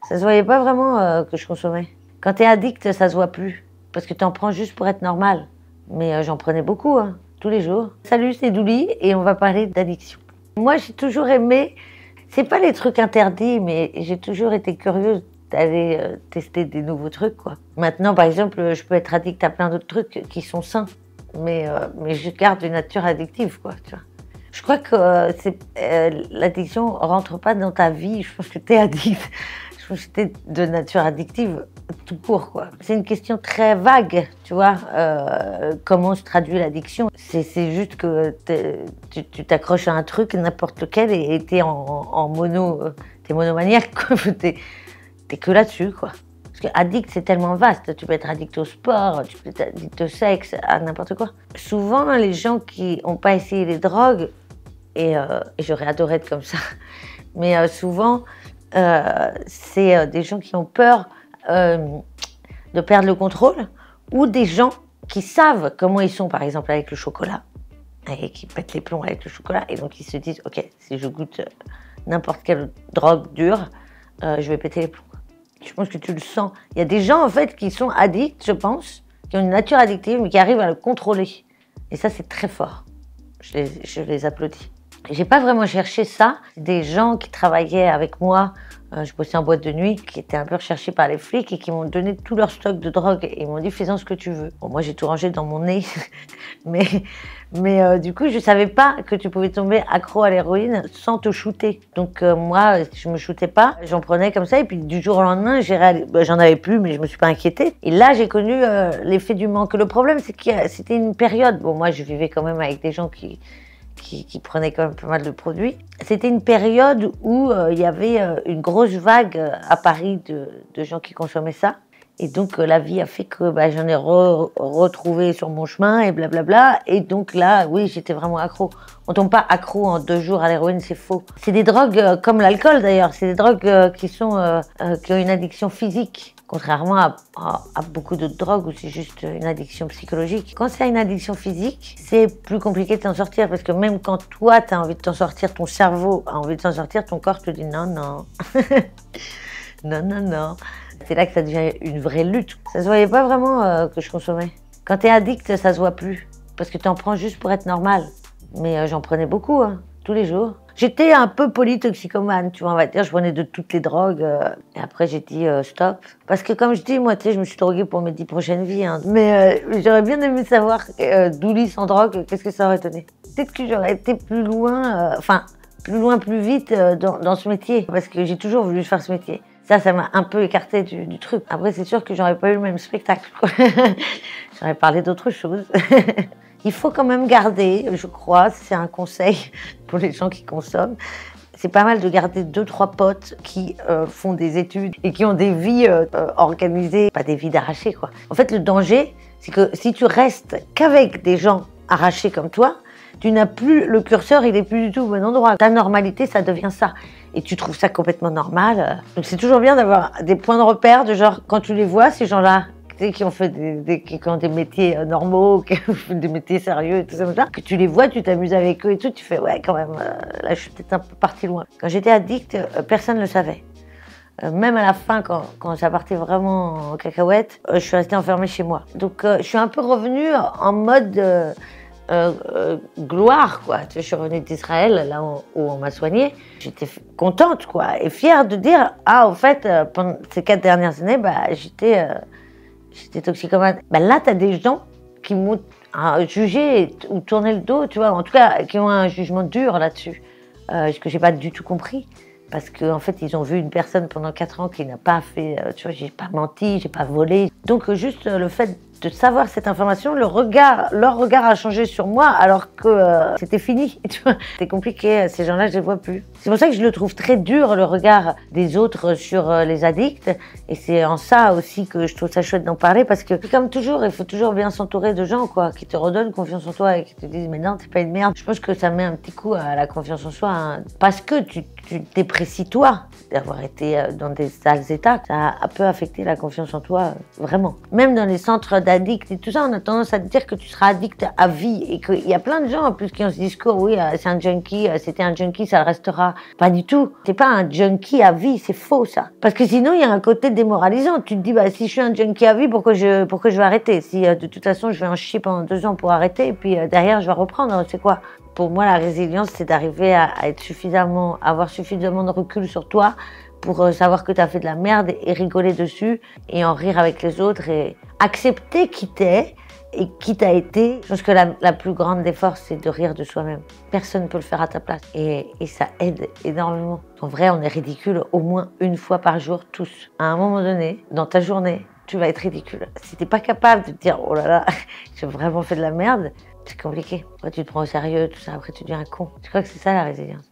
Ça se voyait pas vraiment que je consommais. Quand t'es addict, ça se voit plus. Parce que t'en prends juste pour être normal. Mais j'en prenais beaucoup, hein, tous les jours. Salut, c'est Douli et on va parler d'addiction. Moi, j'ai toujours aimé, c'est pas les trucs interdits, mais j'ai toujours été curieuse d'aller tester des nouveaux trucs, quoi. Maintenant, par exemple, je peux être addict à plein d'autres trucs qui sont sains. Mais je garde une nature addictive, quoi, tu vois. Je crois que l'addiction rentre pas dans ta vie. Je pense que t'es addict. Je pense que t'es de nature addictive tout court, quoi. C'est une question très vague, tu vois. Comment se traduit l'addiction? C'est juste que tu t'accroches à un truc, n'importe lequel, et t'es t'es monomaniaque, quoi. T'es que là-dessus, quoi. Parce que addict, c'est tellement vaste. Tu peux être addict au sport, tu peux être addict au sexe, à n'importe quoi. Souvent, les gens qui n'ont pas essayé les drogues, et j'aurais adoré être comme ça, mais souvent, c'est des gens qui ont peur de perdre le contrôle, ou des gens qui savent comment ils sont, par exemple, avec le chocolat, et qui pètent les plombs avec le chocolat, et donc ils se disent, ok, si je goûte n'importe quelle drogue dure, je vais péter les plombs. Je pense que tu le sens. Il y a des gens, en fait, qui sont addicts, je pense, qui ont une nature addictive, mais qui arrivent à le contrôler. Et ça, c'est très fort. Je les applaudis. J'ai pas vraiment cherché ça. Des gens qui travaillaient avec moi, je bossais en boîte de nuit, qui étaient un peu recherchés par les flics et qui m'ont donné tout leur stock de drogue. Et ils m'ont dit, fais-en ce que tu veux. Bon, moi, j'ai tout rangé dans mon nez. mais du coup, je savais pas que tu pouvais tomber accro à l'héroïne sans te shooter. Donc moi, je me shootais pas. J'en prenais comme ça. Et puis du jour au lendemain, j'en avais plus, mais je me suis pas inquiétée. Et là, j'ai connu l'effet du manque. Le problème, c'est que c'était une période. Bon, moi, je vivais quand même avec des gens qui prenaient quand même pas mal de produits. C'était une période où il y avait une grosse vague à Paris de gens qui consommaient ça. Et donc la vie a fait que j'en ai retrouvé sur mon chemin et blablabla. Et donc là, oui, j'étais vraiment accro. On tombe pas accro en 2 jours à l'héroïne, c'est faux. C'est des drogues comme l'alcool d'ailleurs. C'est des drogues qui ont une addiction physique. Contrairement à beaucoup d'autres drogues où c'est juste une addiction psychologique. Quand c'est une addiction physique, c'est plus compliqué de t'en sortir parce que même quand toi, tu as envie de t'en sortir, ton cerveau a envie de t'en sortir, ton corps te dit non, non. Non, non, non. C'est là que ça devient une vraie lutte. Ça se voyait pas vraiment que je consommais. Quand tu es addict, ça se voit plus parce que tu en prends juste pour être normal. Mais j'en prenais beaucoup, hein, tous les jours. J'étais un peu polytoxicomane, tu vois, on va dire. Je prenais de toutes les drogues. Et après, j'ai dit stop. Parce que comme je dis, moi, tu sais, je me suis droguée pour mes 10 prochaines vies. Hein. Mais j'aurais bien aimé savoir Douli sans drogue, qu'est-ce que ça aurait donné. Peut-être que j'aurais été plus loin, plus vite dans ce métier. Parce que j'ai toujours voulu faire ce métier. Ça m'a un peu écarté du truc. Après, c'est sûr que j'aurais pas eu le même spectacle, quoi. J'aurais parlé d'autre chose. Il faut quand même garder, je crois, c'est un conseil pour les gens qui consomment, c'est pas mal de garder 2-3 potes qui font des études et qui ont des vies organisées, pas des vies d'arrachés, quoi. En fait, le danger, c'est que si tu restes qu'avec des gens arrachés comme toi, tu n'as plus, le curseur, il est plus du tout au bon endroit. Ta normalité, ça devient ça. Et tu trouves ça complètement normal. Donc c'est toujours bien d'avoir des points de repère, de genre, quand tu les vois, ces gens-là, qui ont fait qui ont des métiers normaux, qui ont fait des métiers sérieux et tout ça, que tu les vois, tu t'amuses avec eux et tout, tu fais ouais quand même, là je suis peut-être un peu partie loin. Quand j'étais addict, personne ne le savait. Même à la fin, quand ça partait vraiment en cacahuète, je suis restée enfermée chez moi. Donc je suis un peu revenue en mode gloire, quoi. Tu sais, je suis revenue d'Israël, là où on m'a soignée. J'étais contente, quoi, et fière de dire, ah, au fait, pendant ces 4 dernières années, j'étais toxicomane. Là, tu as des gens qui m'ont jugé ou tourné le dos, tu vois, en tout cas, qui ont un jugement dur là-dessus, ce que j'ai pas du tout compris. Parce qu'en fait, ils ont vu une personne pendant 4 ans qui n'a pas fait, tu vois, j'ai pas menti, j'ai pas volé. Donc, juste le fait de savoir cette information, leur regard a changé sur moi alors que c'était fini, tu vois. C'est compliqué, ces gens-là, je les vois plus. C'est pour ça que je le trouve très dur, le regard des autres sur les addicts. Et c'est en ça aussi que je trouve ça chouette d'en parler parce que, comme toujours, il faut toujours bien s'entourer de gens, quoi, qui te redonnent confiance en toi et qui te disent, mais non, t'es pas une merde. Je pense que ça met un petit coup à la confiance en soi, hein, parce que tu déprécies toi d'avoir été dans des sales états. Ça a peu affecté la confiance en toi, vraiment. Même dans les centres d'addict et tout ça, on a tendance à te dire que tu seras addict à vie et qu'il y a plein de gens en plus qui ont ce discours, oui, c'est un junkie, c'était un junkie, ça le restera. Pas du tout. T'es pas un junkie à vie, c'est faux ça. Parce que sinon, il y a un côté démoralisant. Tu te dis, bah, si je suis un junkie à vie, pourquoi je vais arrêter? Si de toute façon, je vais en chier pendant 2 ans pour arrêter et puis derrière, je vais reprendre, c'est quoi? Pour moi, la résilience, c'est d'arriver à avoir suffisamment de recul sur toi pour savoir que tu as fait de la merde et rigoler dessus et en rire avec les autres et accepter qui t'es et qui t'as été. Je pense que la plus grande des forces, c'est de rire de soi-même. Personne ne peut le faire à ta place et ça aide énormément. En vrai, on est ridicule au moins une fois par jour, tous. À un moment donné, dans ta journée, tu vas être ridicule. Si t'es pas capable de te dire, oh là là, j'ai vraiment fait de la merde, c'est compliqué. Après, tu te prends au sérieux, tout ça, après tu deviens un con. Je crois que c'est ça la résilience.